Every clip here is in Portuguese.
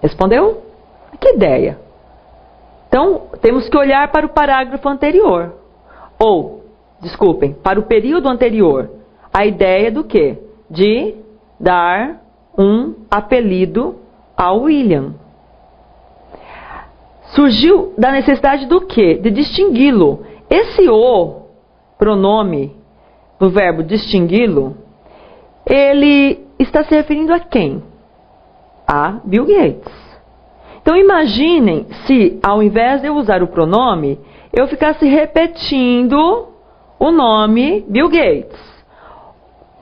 Respondeu? Que ideia! Então, temos que olhar para o parágrafo anterior. Ou, desculpem, para o período anterior. A ideia do quê? De dar um apelido ao William. Surgiu da necessidade do quê? De distingui-lo. Esse o, pronome do verbo distingui-lo, ele está se referindo a quem? A Bill Gates. Então imaginem se, ao invés de eu usar o pronome, eu ficasse repetindo o nome Bill Gates.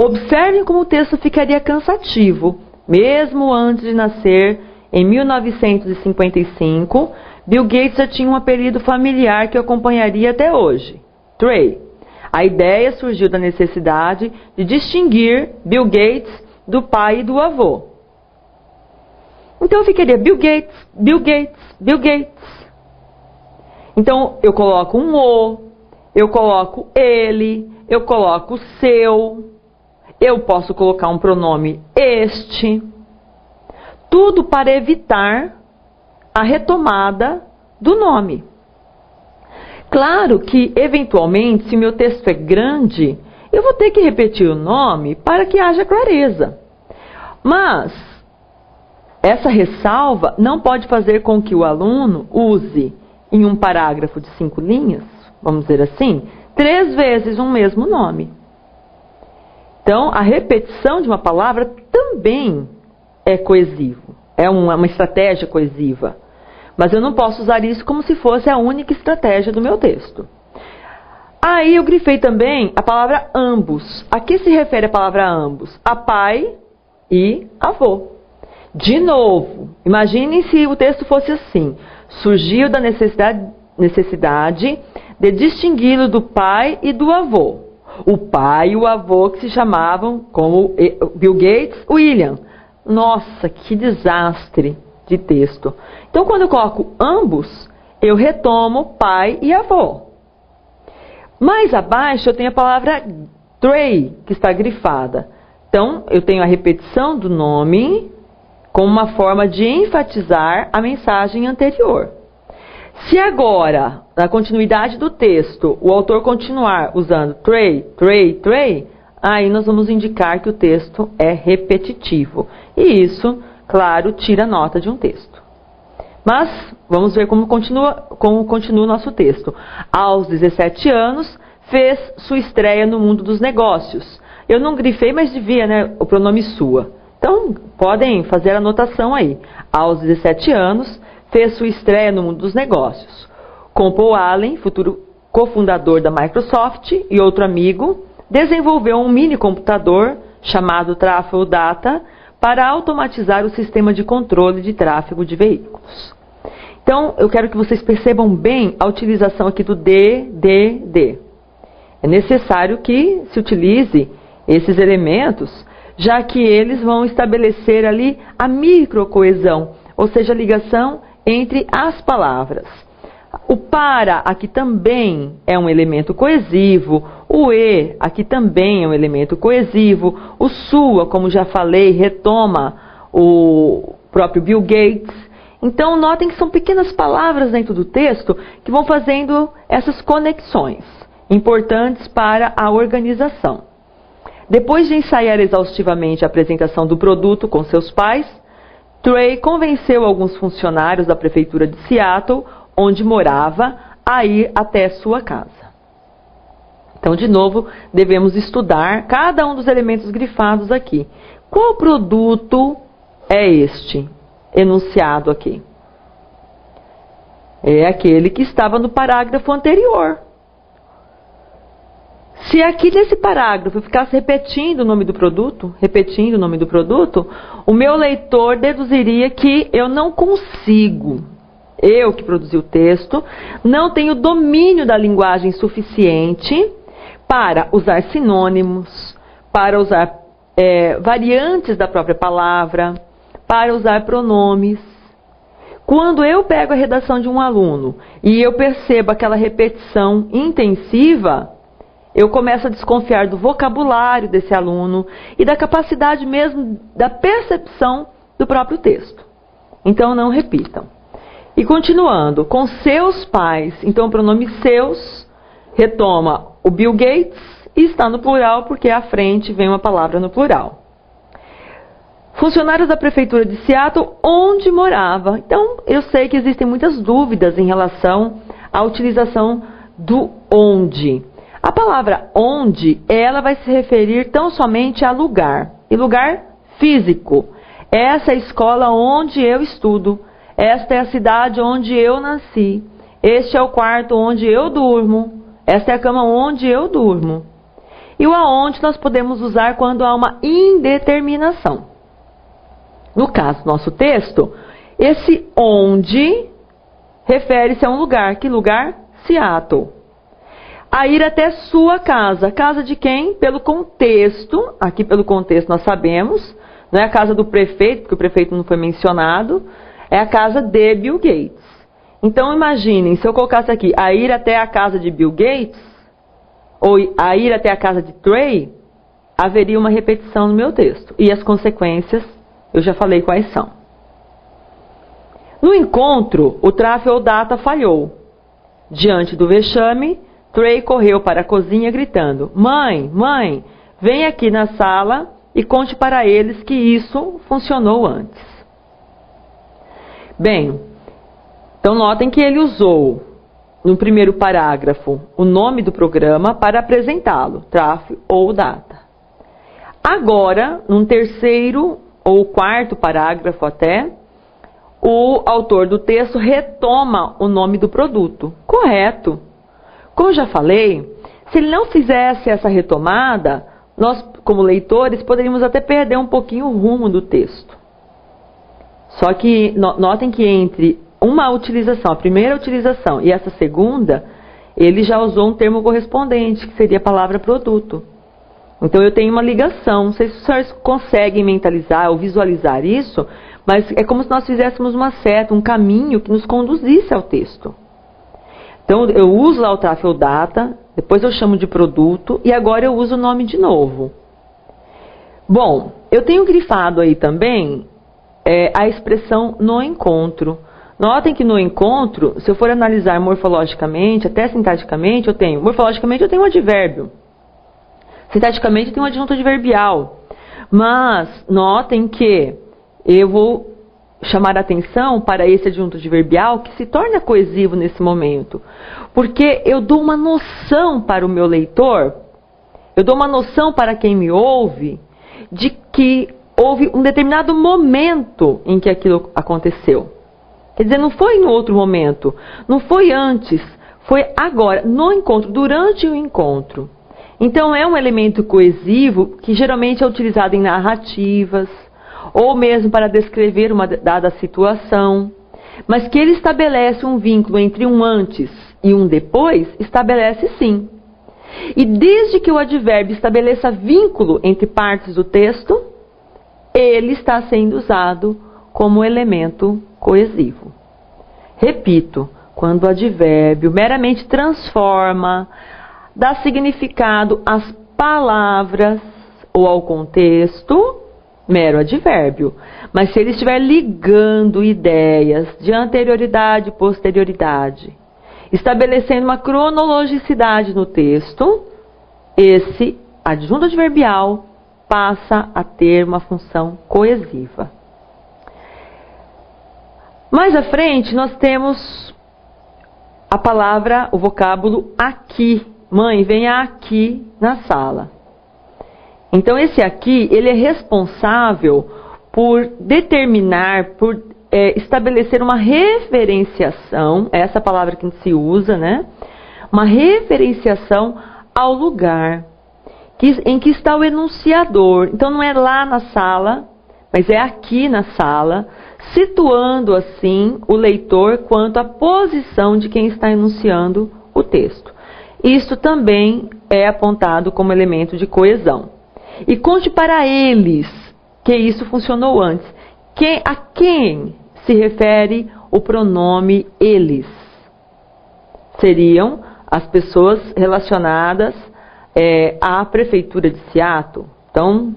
Observem como o texto ficaria cansativo. Mesmo antes de nascer, em 1955, Bill Gates já tinha um apelido familiar que o acompanharia até hoje, Trey. A ideia surgiu da necessidade de distinguir Bill Gates do pai e do avô. Então eu ficaria Bill Gates, Bill Gates, Bill Gates. Então eu coloco um o, eu coloco ele, eu coloco o seu, eu posso colocar um pronome este. Tudo para evitar a retomada do nome. Claro que, eventualmente, se o meu texto é grande, eu vou ter que repetir o nome para que haja clareza. Mas essa ressalva não pode fazer com que o aluno use, em um parágrafo de 5 linhas, vamos dizer assim, 3 vezes um mesmo nome. Então, a repetição de uma palavra também é coesivo, é uma estratégia coesiva. Mas eu não posso usar isso como se fosse a única estratégia do meu texto. Aí eu grifei também a palavra ambos. A que se refere a palavra ambos? A pai e avô. De novo, imaginem se o texto fosse assim. Surgiu da necessidade de distingui-lo do pai e do avô. O pai e o avô que se chamavam, como Bill Gates, William. Nossa, que desastre de texto. Então, quando eu coloco ambos, eu retomo pai e avô. Mais abaixo, eu tenho a palavra Trey, que está grifada. Então, eu tenho a repetição do nome como uma forma de enfatizar a mensagem anterior. Se agora, na continuidade do texto, o autor continuar usando Trey, Trey, Trey, aí nós vamos indicar que o texto é repetitivo. E isso, claro, tira nota de um texto. Mas vamos ver como continua o nosso texto. Aos 17 anos, fez sua estreia no mundo dos negócios. Eu não grifei, mas devia, né, o pronome sua. Então, podem fazer a anotação aí. Aos 17 anos, fez sua estreia no mundo dos negócios. Com Paul Allen, futuro cofundador da Microsoft, e outro amigo, desenvolveu um mini computador chamado Tráfego Data para automatizar o sistema de controle de tráfego de veículos. Então, eu quero que vocês percebam bem a utilização aqui do de. É necessário que se utilize esses elementos, já que eles vão estabelecer ali a microcoesão, ou seja, a ligação entre as palavras. O para aqui também é um elemento coesivo, o e aqui também é um elemento coesivo, o sua, como já falei, retoma o próprio Bill Gates. Então, notem que são pequenas palavras dentro do texto que vão fazendo essas conexões, importantes para a organização. Depois de ensaiar exaustivamente a apresentação do produto com seus pais, Trey convenceu alguns funcionários da prefeitura de Seattle, onde morava, a ir até sua casa. Então, de novo, devemos estudar cada um dos elementos grifados aqui. Qual produto é este enunciado aqui? É aquele que estava no parágrafo anterior. Se aqui nesse parágrafo eu ficasse repetindo o nome do produto, o meu leitor deduziria que eu não consigo, eu que produzi o texto, não tenho domínio da linguagem suficiente para usar sinônimos, para usar variantes da própria palavra, para usar pronomes. Quando eu pego a redação de um aluno e eu percebo aquela repetição intensiva, eu começo a desconfiar do vocabulário desse aluno e da capacidade mesmo da percepção do próprio texto. Então não repitam. E continuando, com seus pais, então o pronome seus retoma o Bill Gates e está no plural porque à frente vem uma palavra no plural. Funcionários da Prefeitura de Seattle, onde morava. Então, eu sei que existem muitas dúvidas em relação à utilização do onde. A palavra onde, ela vai se referir tão somente a lugar, e lugar físico. Essa é a escola onde eu estudo, esta é a cidade onde eu nasci, este é o quarto onde eu durmo, esta é a cama onde eu durmo. E o aonde nós podemos usar quando há uma indeterminação. No caso do nosso texto, esse onde refere-se a um lugar. Que lugar? Seattle. A ir até sua casa. Casa de quem? Pelo contexto. Aqui pelo contexto nós sabemos. Não é a casa do prefeito, porque o prefeito não foi mencionado. É a casa de Bill Gates. Então imaginem, se eu colocasse aqui, a ir até a casa de Bill Gates, ou a ir até a casa de Trey, haveria uma repetição no meu texto. E as consequências, eu já falei quais são. No encontro, o tráfego ou data falhou. Diante do vexame, Trey correu para a cozinha gritando: Mãe, mãe, vem aqui na sala e conte para eles que isso funcionou antes. Bem, então notem que ele usou, no primeiro parágrafo, o nome do programa para apresentá-lo, tráfego ou data. Agora, num terceiro ou quarto parágrafo até, o autor do texto retoma o nome do produto. Correto. Como eu já falei, se ele não fizesse essa retomada, nós, como leitores, poderíamos até perder um pouquinho o rumo do texto. Só que notem que entre uma utilização, a primeira utilização e essa segunda, ele já usou um termo correspondente, que seria a palavra produto. Então eu tenho uma ligação, não sei se os senhores conseguem mentalizar ou visualizar isso, mas é como se nós fizéssemos uma seta, um caminho que nos conduzisse ao texto. Então eu uso lá o tráfego data, depois eu chamo de produto e agora eu uso o nome de novo. Bom, eu tenho grifado aí também a expressão no encontro. Notem que no encontro, se eu for analisar morfologicamente, até sintaticamente, morfologicamente eu tenho um advérbio. Sintaticamente tem um adjunto adverbial, mas notem que eu vou chamar a atenção para esse adjunto adverbial que se torna coesivo nesse momento, porque eu dou uma noção para o meu leitor, eu dou uma noção para quem me ouve, de que houve um determinado momento em que aquilo aconteceu. Quer dizer, não foi no outro momento, não foi antes, foi agora, no encontro, durante o encontro. Então, é um elemento coesivo que geralmente é utilizado em narrativas, ou mesmo para descrever uma dada situação, mas que ele estabelece um vínculo entre um antes e um depois, estabelece sim. E desde que o advérbio estabeleça vínculo entre partes do texto, ele está sendo usado como elemento coesivo. Repito, quando o advérbio meramente transforma, dá significado às palavras ou ao contexto, mero advérbio. Mas se ele estiver ligando ideias de anterioridade e posterioridade, estabelecendo uma cronologicidade no texto, esse adjunto adverbial passa a ter uma função coesiva. Mais à frente, nós temos a palavra, o vocábulo aqui. Mãe, venha aqui na sala. Então, esse aqui, ele é responsável por determinar, por estabelecer uma referenciação, essa palavra que se usa, né? Uma referenciação ao lugar em que está o enunciador. Então, não é lá na sala, mas é aqui na sala, situando assim o leitor quanto à posição de quem está enunciando o texto. Isso também é apontado como elemento de coesão. E conte para eles que isso funcionou antes. A quem se refere o pronome eles? Seriam as pessoas relacionadas à Prefeitura de Seattle. Então,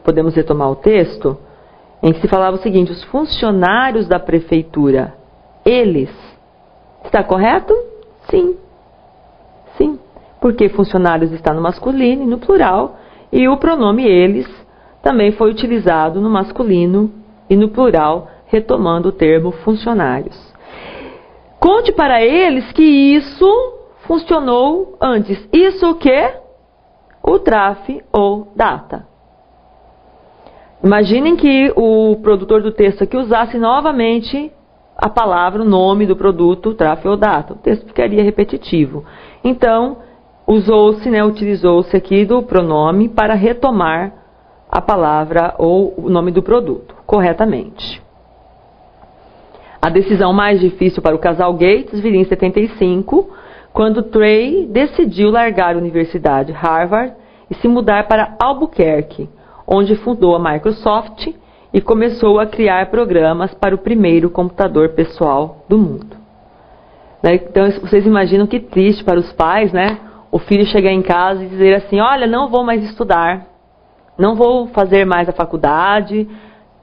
podemos retomar o texto. em que se falava o seguinte: os funcionários da prefeitura, eles. Está correto? Sim. Sim. Porque funcionários está no masculino e no plural, e o pronome eles também foi utilizado no masculino e no plural, retomando o termo funcionários. Conte para eles que isso funcionou antes. Isso o quê? O traf ou data. Imaginem que o produtor do texto aqui usasse novamente a palavra, o nome do produto, traf ou data. O texto ficaria repetitivo. Então, usou-se, utilizou-se aqui do pronome para retomar a palavra ou o nome do produto, corretamente. A decisão mais difícil para o casal Gates viria em 75, quando Trey decidiu largar a Universidade Harvard e se mudar para Albuquerque, onde fundou a Microsoft e começou a criar programas para o primeiro computador pessoal do mundo. Então, vocês imaginam que triste para os pais, o filho chegar em casa e dizer assim: olha, não vou mais estudar, não vou fazer mais a faculdade,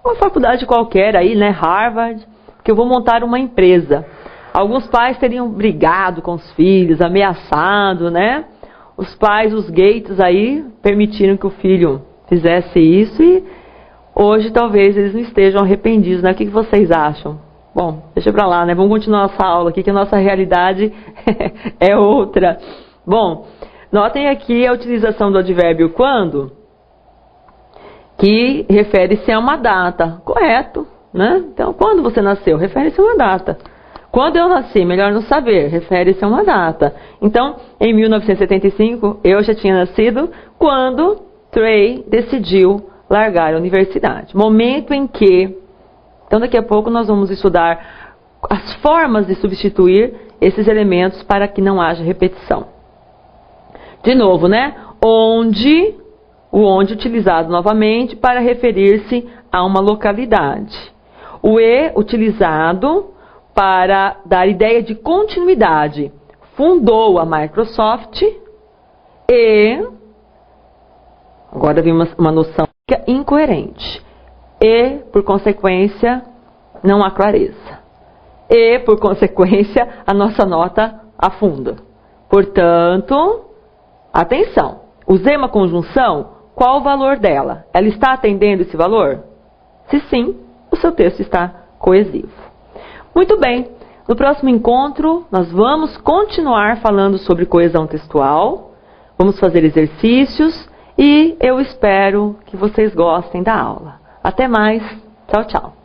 uma faculdade qualquer aí, Harvard, que eu vou montar uma empresa. Alguns pais teriam brigado com os filhos, ameaçado, Os pais, os Gates aí, permitiram que o filho fizesse isso e hoje talvez eles não estejam arrependidos, O que vocês acham? Bom, deixa pra lá, Vamos continuar nossa aula aqui, que a nossa realidade é outra. Bom, notem aqui a utilização do advérbio quando, que refere-se a uma data, correto, Então, quando você nasceu, refere-se a uma data. Quando eu nasci, melhor não saber, refere-se a uma data. Então, em 1975, eu já tinha nascido quando Trey decidiu largar a universidade. Momento em que, então daqui a pouco nós vamos estudar as formas de substituir esses elementos para que não haja repetição. De novo, Onde, o onde utilizado novamente para referir-se a uma localidade. O e utilizado para dar ideia de continuidade. Fundou a Microsoft e... Agora vem uma noção que é incoerente. E, por consequência, não há clareza. E, por consequência, a nossa nota afunda. Portanto, atenção. Usei uma conjunção, qual o valor dela? Ela está atendendo esse valor? Se sim, o seu texto está coesivo. Muito bem. No próximo encontro, nós vamos continuar falando sobre coesão textual. Vamos fazer exercícios. E eu espero que vocês gostem da aula. Até mais. Tchau, tchau.